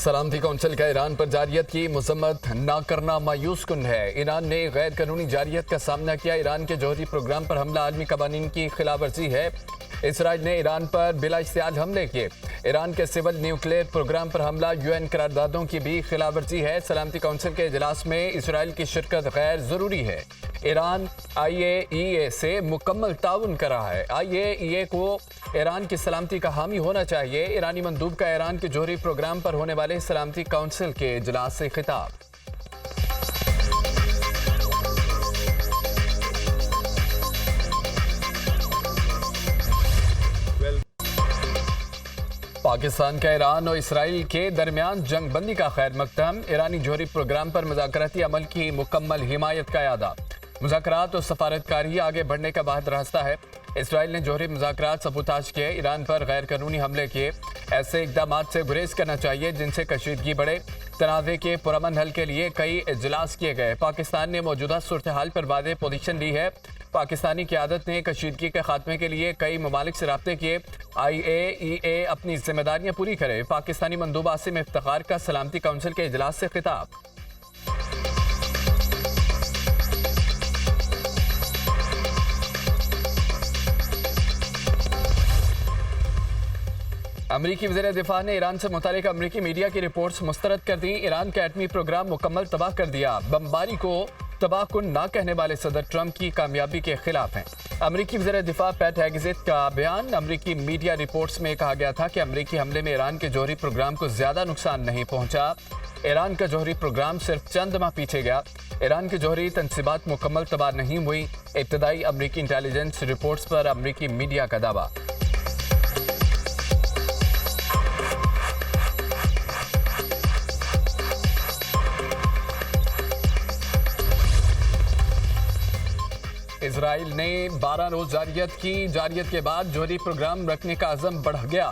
सलामती कौंसिल का ईरान पर जारियत की मजम्मत न करना मायूस कुन है। ईरान ने गैर कानूनी जारियत का सामना किया। ईरान के जौहरी प्रोग्राम पर हमला आलमी कवानीन की खिलाफ वर्जी है। इसराइल ने ईरान पर बिला इश्तियाल हमले किए। ईरान के सिविल न्यूक्लियर प्रोग्राम पर हमला यूएन करारदादों की भी खिलाफ वर्जी है। सलामती कौंसिल के इजलास में इसराइल की शिरकत गैर ज़रूरी है। ईरान IAEA से मुकम्मल ताउन कर रहा है। IAEA को ईरान की सलामती का हामी होना चाहिए। ईरानी मंदूब का ईरान के जौहरी प्रोग्राम पर होने वाले सलामती कौंसिल के इजलास से खिताब। पाकिस्तान का ईरान और इसराइल के दरमियान जंग बंदी का खैर मकदम। ईरानी जौहरी प्रोग्राम पर मुज़ाकराती अमल की मुकम्मल हिमायत का यादा। मुज़ाकरात और सफारतकारी आगे बढ़ने का वाहिद रास्ता है। इसराइल ने जौहरी मुज़ाकरात सबूताज किए, ईरान पर गैर कानूनी हमले किए। ऐसे इक़दाम से गुरेज करना चाहिए जिनसे कशीदगी बढ़े। तनाज़े के पुरअमन हल के लिए कई इजलास किए गए। पाकिस्तान ने मौजूदा सूरत हाल पर वादे पोजीशन ली है। पाकिस्तानी क़यादत ने कशीदगी के खात्मे के लिए कई ममालिक से राब्ते किए। IAEA अपनी जिम्मेदारियां पूरी करे। पाकिस्तानी मंदूब आसिम इफ्तिखार का सलामती कौंसिल के इजलास से खिताब। अमरीकी वज़ीर दिफा ने ईरान से मुतालिक अमरीकी मीडिया की रिपोर्ट्स मुस्तरद कर दी। ईरान का एटमी प्रोग्राम मुकम्मल तबाह कर दिया। बमबारी को तबाह कुन ना कहने वाले सदर ट्रंप की कामयाबी के खिलाफ हैं। अमरीकी वज़ीर दिफा पैट हेगेज़ेट का बयान। अमरीकी मीडिया रिपोर्ट्स में कहा गया था कि अमरीकी हमले में ईरान के जौहरी प्रोग्राम को ज्यादा नुकसान नहीं पहुंचा। ईरान का जौहरी प्रोग्राम सिर्फ चंद माह पीछे गया। ईरान की जौहरी तनसीबात मुकम्मल तबाह नहीं हुई। इब्तदाई अमरीकी इंटेलिजेंस रिपोर्ट्स पर अमरीकी मीडिया का दावा। इसराइल ने 12 रोज जारियत के बाद जौहरी प्रोग्राम रखने का अज़म बढ़ गया।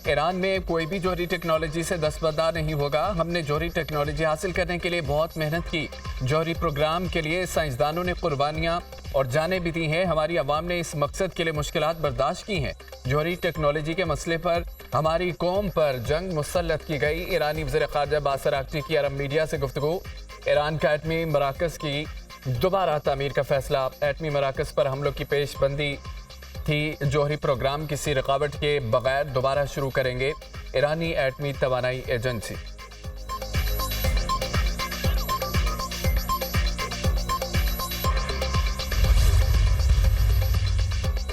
ईरान में कोई भी जौहरी टेक्नोलॉजी से दस्तबरदार नहीं होगा। हमने जौहरी टेक्नोलॉजी हासिल करने के लिए बहुत मेहनत की। जौहरी प्रोग्राम के लिए साइंसदानों ने कुर्बानियां और जानें भी दी हैं। हमारी अवाम ने इस मकसद के लिए मुश्किलात बर्दाश्त की हैं। जौहरी टेक्नोलॉजी के मसले पर हमारी कौम पर जंग मुसल्लत की गई। ईरानी वज़ीर ख़ारजा बासर आक्टी की अरब मीडिया से गुफ्तगू। ईरान का एटमी मराकज़ की दोबारा तामीर का फैसला। एटमी मराकज़ पर हमलों की पेशबंदी थी। जौहरी प्रोग्राम किसी रुकावट के बगैर दोबारा शुरू करेंगे ईरानी एटमी तवानाई एजेंसी।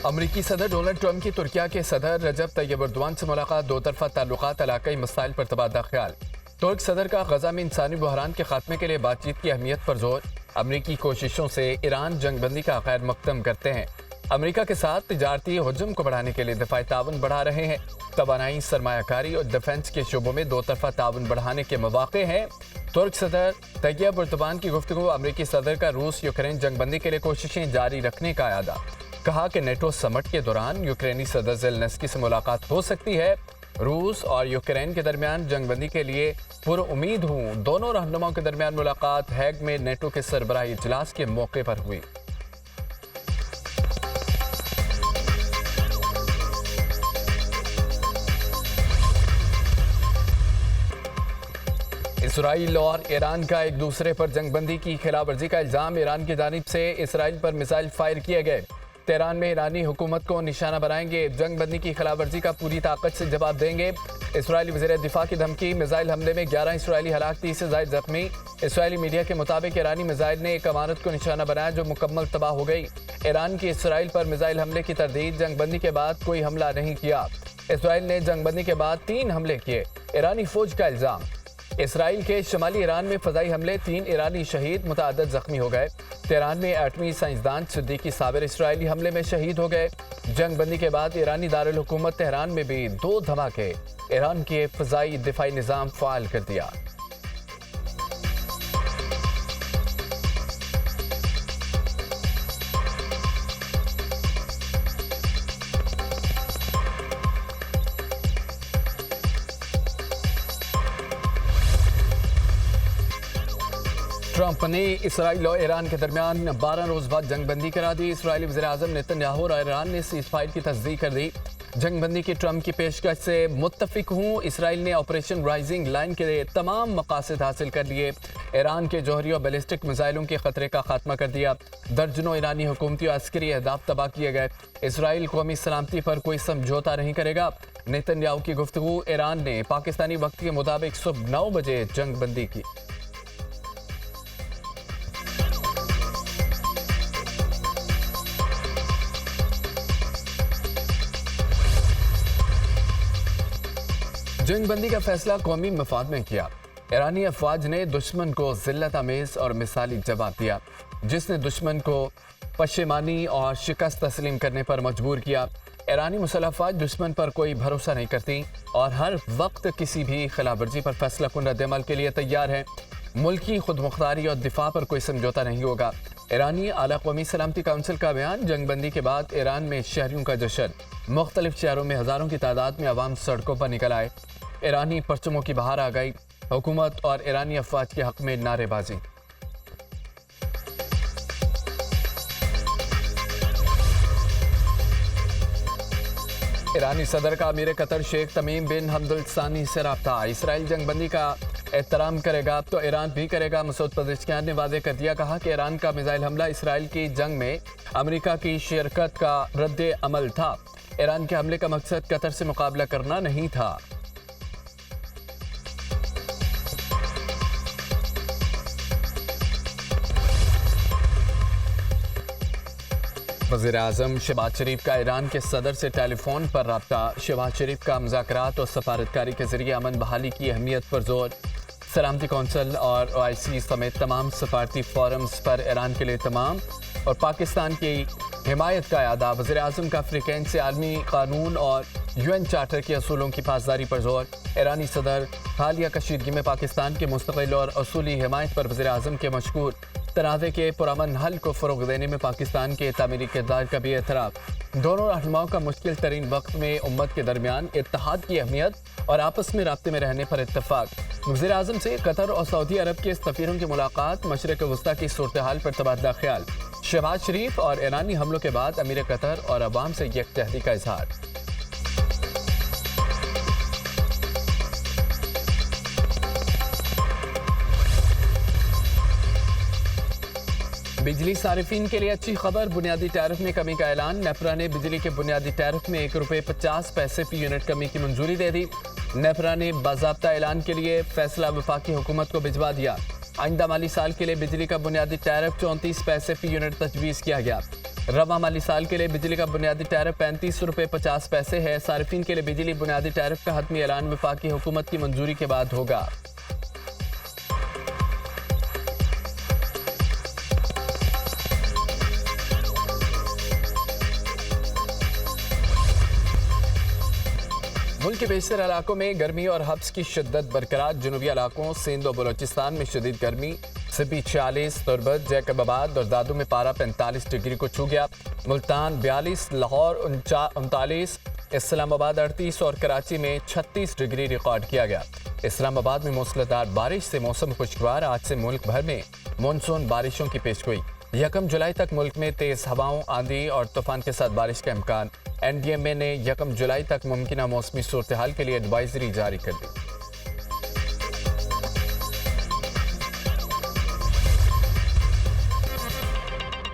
अमरीकी सदर डोनाल्ड ट्रंप की तुर्किया के सदर रजब तैयब एर्दोआन से मुलाकात। दो तरफा ताल्लुकात, इलाकाई मसाइल पर तबादला ख्याल। तुर्क सदर का गजा में इंसानी बहरान के खात्मे के लिए बातचीत की अहमियत पर जोर। अमरीकी कोशिशों से ईरान जंगबंदी का खैर मकदम करते हैं। अमरीका के साथ तिजारती हुजूम को बढ़ाने के लिए दफाई ताउन बढ़ा रहे हैं। तवानाई, सरमायाकारी और डिफेंस के शोबों में दो तरफा ताउन बढ़ाने के मौक़े हैं। तुर्क सदर तैयब एर्दोआन की गुफ्तगू। अमरीकी सदर का रूस यूक्रेन जंगबंदी के लिए कोशिशें जारी रखने का इरादा। कहा कि नेटो समिट के दौरान यूक्रेनी सदर ज़ेलेंस्की से मुलाकात हो सकती है। रूस और यूक्रेन के दरमियान जंगबंदी के लिए पुरउम्मीद हूँ। दोनों रहनुमाओं के दरमियान मुलाकात हैग में नेटो के सरबराही इजलास के मौके पर हुई। इसराइल और ईरान का एक दूसरे पर जंगबंदी की खिलाफवर्जी का इल्जाम। ईरान की जानिब से इसराइल पर मिसाइल फायर किए गए। तेहरान में ईरानी हुकूमत को निशाना बनाएंगे। जंगबंदी की खिलाफवर्जी का पूरी ताकत से जवाब देंगे। इसराइली वज़ीर दिफा की धमकी। मिसाइल हमले में 11 इसराइली हलाक, 30 से ज़ायद जख्मी। इसराइली मीडिया के मुताबिक ईरानी मिसाइल ने एक इमारत को निशाना बनाया जो मुकम्मल तबाह हो गई। ईरान की इसराइल पर मिसाइल हमले की तरदीद। जंगबंदी के बाद कोई हमला नहीं किया। इसराइल ने जंगबंदी के बाद 3 हमले किए। ईरानी फौज का इल्जाम। इसराइल के शुमाली ईरान में फ़ज़ाई हमले, 3 ईरानी शहीद, मुतअद्दिद जख्मी हो गए। तेहरान में एटमी साइंसदान सिद्दीकी साबिर इसराइली हमले में शहीद हो गए। जंगबंदी के बाद ईरानी दारुल हुकूमत तेहरान में भी 2 धमाके। ईरान के फ़ज़ाई दिफाई निज़ाम फ़ाल कर दिया। ट्रंप ने इसराइल और ईरान के दरमियान 12 रोज बाद जंगबंदी करा दी। इसराइली वज़ीर आज़म नेतन्याहू और ईरान ने सीज़फायर की तस्दीक कर दी। जंग बंदी की ट्रम्प की पेशकश से मुत्तफिक हूँ। इसराइल ने ऑपरेशन राइजिंग लाइन के तमाम मकासद हासिल कर लिए। ईरान के जौहरी और बैलिस्टिक मिसाइलों के खतरे का खात्मा कर दिया। दर्जनों ईरानी हुकूमती और अस्करी अहदाफ तबाह किए गए। इसराइल कौमी सलामती पर कोई समझौता नहीं करेगा। नेतन्याहू की गुफ्तगू। ईरान ने पाकिस्तानी वक्त के मुताबिक सुबह 9 बजे जंग बंदी की। जंग बंदी का फैसला कौमी मफाद में किया। ईरानी अफवाज ने दुश्मन को जिल्लत आमेज और मिसाली जवाब दिया, जिसने दुश्मन को पशेमानी और शिकस्त तस्लीम करने पर मजबूर किया। ईरानी मुसल्लह अफवाज दुश्मन पर कोई भरोसा नहीं करती और हर वक्त किसी भी खिलाफवर्जी पर फैसला कुन रद्द-ए-अमल के लिए तैयार है। मुल्की खुद मुख्तारी और दिफा पर कोई समझौता नहीं होगा। ईरानी आला कौमी सलामती काउंसिल का बयान। जंग बंदी के बाद ईरान में शहरियों का जश्न। मुख्तलिफ शहरों में हज़ारों की तादाद में अवाम सड़कों पर निकल आए। ईरानी परचमों की बहार आ गई। हुकूमत और ईरानी अफवाज के हक में नारेबाजी। ईरानी सदर का अमीर कतर शेख तमीम बिन हमदुल सानी से राब्ता। इसराइल जंग बंदी का एहतराम करेगा तो ईरान भी करेगा। मसूद पजेश्कियान ने वादे कर दिया। कहा कि ईरान का मिसाइल हमला इसराइल की जंग में अमेरिका की शिरकत का रद्द अमल था। ईरान के हमले का मकसद कतर से मुकाबला करना नहीं था। वज़ीर-ए-आज़म शहबाज शरीफ का ईरान के सदर से टेलीफोन पर राब्ता। शहबाज शरीफ का मुज़ाकरात और सफारतकारी के जरिए अमन बहाली की अहमियत पर जोर। सलामती कौंसिल और OIC समेत तमाम सफारती फोरम्स पर ईरान के लिए तमाम और पाकिस्तान की हिमायत का अदा। वज़ीर-ए-आज़म का अफ्रीकन से आलमी कानून और UN चार्टर के असूलों की पासदारी पर जोर। ईरानी सदर हालिया कशीदगी में पाकिस्तान के मुस्तकिल और असूली हिमायत पर वज़ीर-ए-आज़म के मशकूर। तनाज़े के पुरअमन हल को फ़रोग़ देने में पाकिस्तान के तामीरी किरदार का भी एतराफ़। दोनों रहनुमाओं का मुश्किल तरीन वक्त में उम्मत के दरमियान इत्तेहाद की अहमियत और आपस में राब्ते में रहने पर इत्तफ़ाक़। वज़ीर-ए-आज़म से कतर और सऊदी अरब के सफ़ीरों की मुलाकात। मशरिक़ वस्ता की सूरत हाल पर तबादला ख्याल। शहबाज शरीफ और ईरानी हमलों के बाद अमीर कतर और अवाम से यकजहती का इजहार। बिजली सारिफिन के लिए अच्छी खबर। बुनियादी टैरिफ में कमी का ऐलान। नेपरा ने बिजली के बुनियादी टैरिफ में ₹1.50 फी यूनिट कमी की मंजूरी दे दी। नेपरा ने बाज़ाब्ता ऐलान के लिए फैसला वफाकी हुकूमत को भिजवा दिया। आइंदा माली साल के लिए बिजली का बुनियादी टैरिफ 34 पैसे फी यूनिट तजवीज़ किया गया। रवा माली साल के लिए बिजली का बुनियादी टैरिफ ₹35.50 है। सारिफिन के लिए बिजली बुनियादी टैरिफ का हतमी ऐलान वफाकी हुकूमत की मंजूरी के बाद होगा। मुल्क के बेशतर इलाकों में गर्मी और हब्स की शिद्दत बरकरार। जनूबी इलाकों सिंध और बलोचिस्तान में शदीद गर्मी। सिबी 46, तुरबत, जैकबाबाद और दादू में पारा 45 डिग्री को छू गया। मुल्तान 42, लाहौर 39, इस्लामाबाद 38 और कराची में 36 डिग्री रिकॉर्ड किया गया। इस्लामाबाद में मूसलाधार बारिश से मौसम खुशगवार। आज से मुल्क भर में मानसून बारिशों की पेशगोई। 1 जुलाई तक मुल्क में तेज हवाओं, आंधी और तूफान के साथ बारिश का इम्कान। NDMA ने 1 जुलाई तक मुमकिन मौसमी सूरत हाल के लिए एडवाइजरी जारी कर दी।